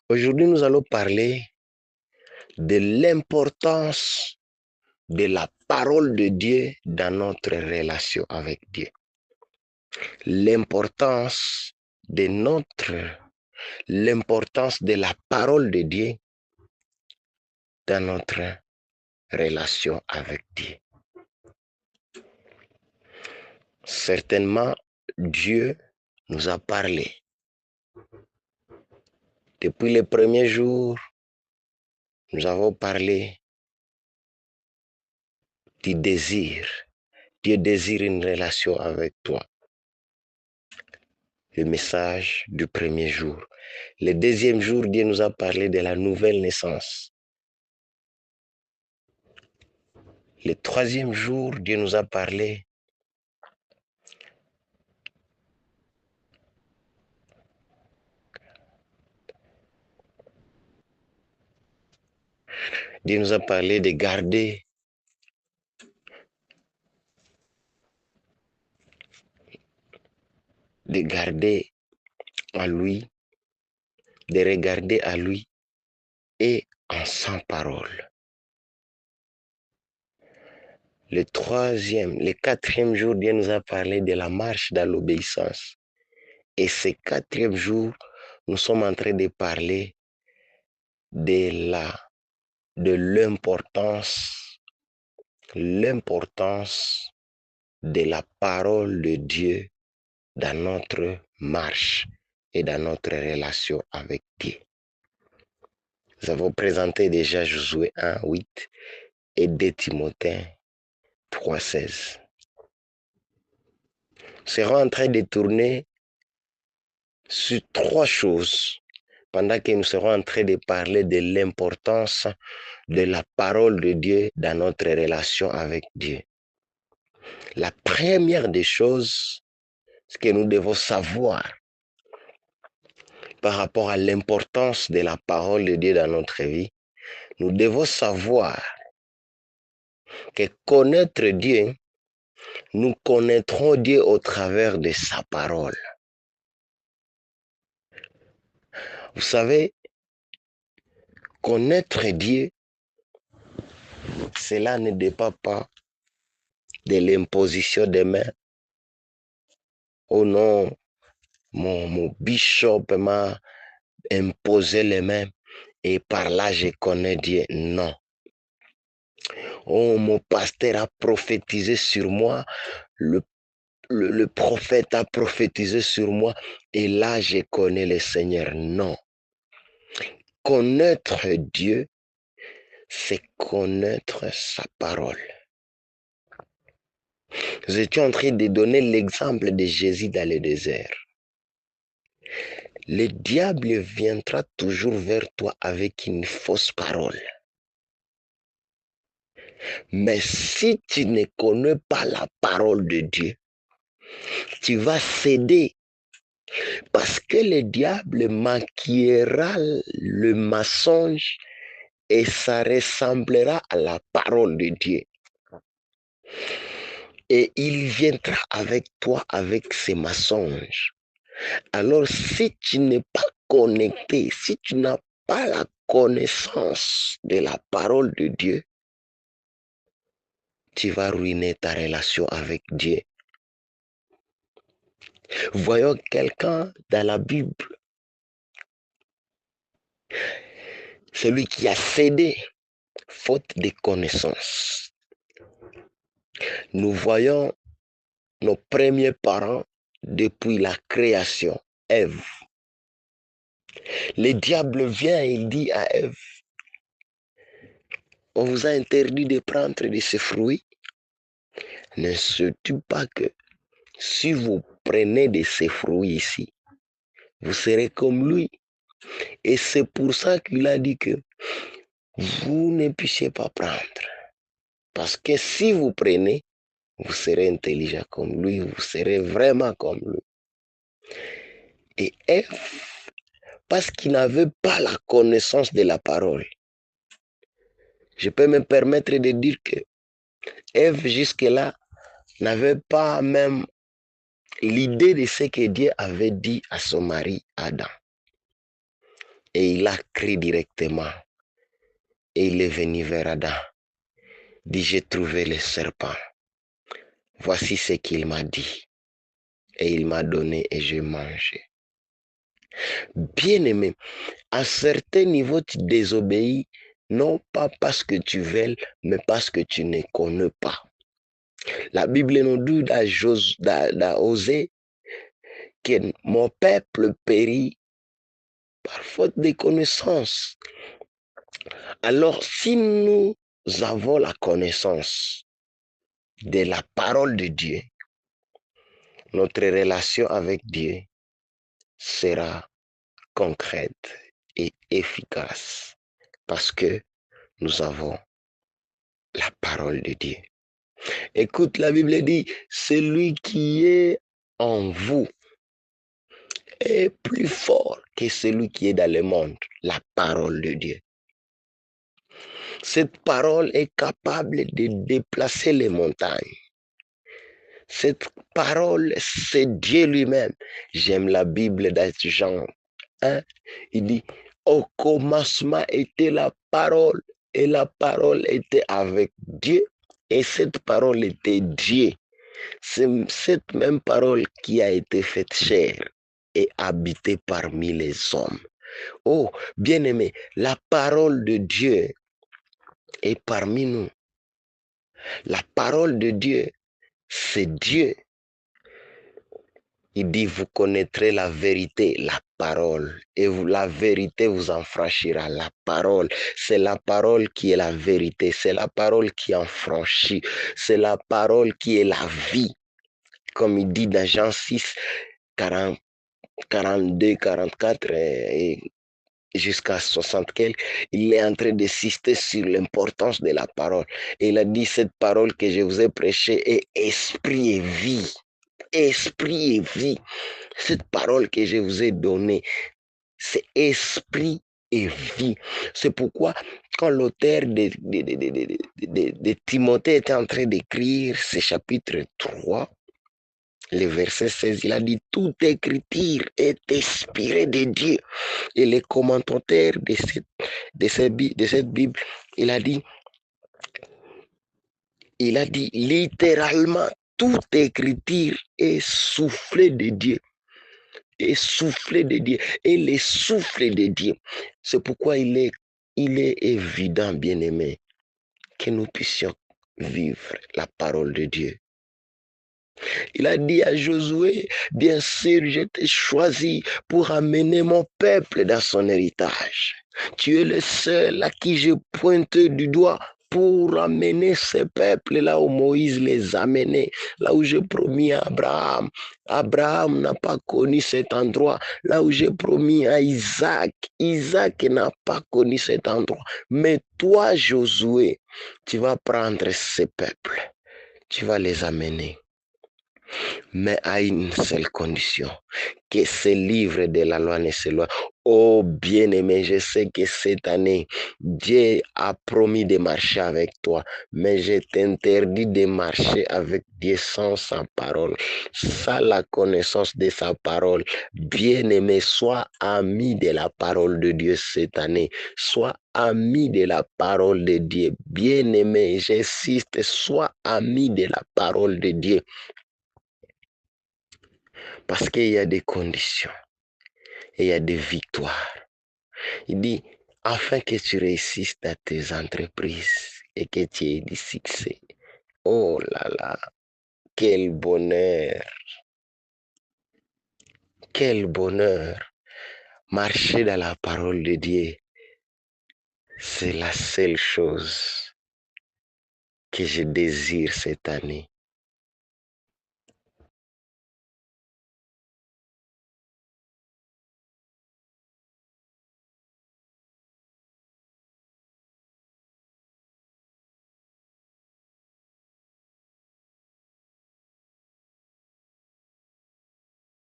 Aujourd'hui, nous allons parler de l'importance de la parole de Dieu dans notre relation avec Dieu. L'importance de la parole de Dieu dans notre relation avec Dieu. Certainement, Dieu nous a parlé. Depuis les premiers jours, nous avons parlé du désir. Dieu désire une relation avec toi. Le message du premier jour. Le deuxième jour, Dieu nous a parlé de la nouvelle naissance. Le troisième jour, Dieu nous a parlé de garder à lui, de regarder à lui et en sa parole. Le quatrième jour, Dieu nous a parlé de la marche dans l'obéissance. Et ce quatrième jour, nous sommes en train de parler de l'importance de la parole de Dieu dans notre marche et dans notre relation avec Dieu. Nous avons présenté déjà Josué 1:8 et 2 Timothée 3:16. Nous serons en train de tourner sur 3 choses pendant que nous serons en train de parler de l'importance de la parole de Dieu dans notre relation avec Dieu. La première des choses, ce que nous devons savoir par rapport à l'importance de la parole de Dieu dans notre vie, nous devons savoir que connaître Dieu, nous connaîtrons Dieu au travers de sa parole. Vous savez, connaître Dieu, cela ne dépend pas de l'imposition des mains. Oh non, mon bishop m'a imposé les mains et par là je connais Dieu. Non. Oh, mon pasteur a prophétisé sur moi, le prophète a prophétisé sur moi et là je connais le Seigneur. Non. Connaître Dieu, c'est connaître sa parole. Nous étions en train de donner l'exemple de Jésus dans le désert. Le diable viendra toujours vers toi avec une fausse parole. Mais si tu ne connais pas la parole de Dieu, tu vas céder parce que le diable maquillera le mensonge et ça ressemblera à la parole de Dieu. Et il viendra avec toi avec ses mensonges. Alors si tu n'es pas connecté, si tu n'as pas la connaissance de la parole de Dieu, tu vas ruiner ta relation avec Dieu. Voyons quelqu'un dans la Bible, celui qui a cédé faute de connaissance. Nous voyons nos premiers parents depuis la création, Ève. Le diable vient et il dit à Ève, on vous a interdit de prendre de ces fruits. Ne sais-tu pas que si vous prenez de ces fruits ici, vous serez comme lui. Et c'est pour ça qu'il a dit que vous ne puissiez pas prendre. Parce que si vous prenez, vous serez intelligent comme lui, vous serez vraiment comme lui. Et Ève, parce qu'il n'avait pas la connaissance de la parole, je peux me permettre de dire que Ève, jusque-là, n'avait pas même l'idée de ce que Dieu avait dit à son mari Adam. Et il a crié directement. Et il est venu vers Adam. Dit, j'ai trouvé le serpent. Voici ce qu'il m'a dit. Et il m'a donné et j'ai mangé. Bien-aimé, à certains niveaux, tu désobéis, non pas parce que tu veux, mais parce que tu ne connais pas. La Bible nous dit dans Osée que mon peuple périt par faute de connaissance. Alors, si nous avons la connaissance de la parole de Dieu, notre relation avec Dieu sera concrète et efficace parce que nous avons la parole de Dieu. Écoute, la Bible dit, celui qui est en vous est plus fort que celui qui est dans le monde, la parole de Dieu. Cette parole est capable de déplacer les montagnes. Cette parole, c'est Dieu lui-même. J'aime la Bible dans Jean 1. Il dit, au commencement était la parole, et la parole était avec Dieu, et cette parole était Dieu. C'est cette même parole qui a été faite chair et habitée parmi les hommes. Oh, bien-aimé, la parole de Dieu est parmi nous. La parole de Dieu, c'est Dieu. Il dit, vous connaîtrez la vérité, la parole, et la vérité vous en franchira. La parole, c'est la parole qui est la vérité, c'est la parole qui en franchit, c'est la parole qui est la vie. Comme il dit dans Jean 6, 40, 42, 44 et jusqu'à 60 quelques, il est en train d'insister sur l'importance de la parole. Et il a dit, cette parole que je vous ai prêchée est esprit et vie. Esprit et vie. Cette parole que je vous ai donnée, c'est esprit et vie. C'est pourquoi, quand l'auteur de Timothée était en train d'écrire ce chapitre 3, le verset 16, il a dit, toute écriture est inspirée de Dieu. Et les commentateurs de cette Bible, il a dit littéralement, toute écriture est soufflée de Dieu. Et soufflé de Dieu. Et les souffles de Dieu. C'est pourquoi il est évident, bien-aimé, que nous puissions vivre la parole de Dieu. Il a dit à Josué, bien sûr, je t'ai choisi pour amener mon peuple dans son héritage. Tu es le seul à qui je pointe du doigt pour amener ce peuple là où Moïse les a amenés, là où j'ai promis à Abraham. Abraham n'a pas connu cet endroit. Là où j'ai promis à Isaac, Isaac n'a pas connu cet endroit. Mais toi, Josué, tu vas prendre ce peuple, tu vas les amener. Mais à une seule condition, que ce livre de la loi ne se loin. Oh bien-aimé, je sais que cette année, Dieu a promis de marcher avec toi, mais je t'interdis de marcher avec Dieu sans sa parole, sans la connaissance de sa parole. Bien-aimé, sois ami de la parole de Dieu cette année, sois ami de la parole de Dieu. Bien-aimé, j'insiste, sois ami de la parole de Dieu. Parce qu'il y a des conditions et il y a des victoires. Il dit, afin que tu réussisses dans tes entreprises et que tu aies du succès. Oh là là, quel bonheur! Quel bonheur! Marcher dans la parole de Dieu, c'est la seule chose que je désire cette année.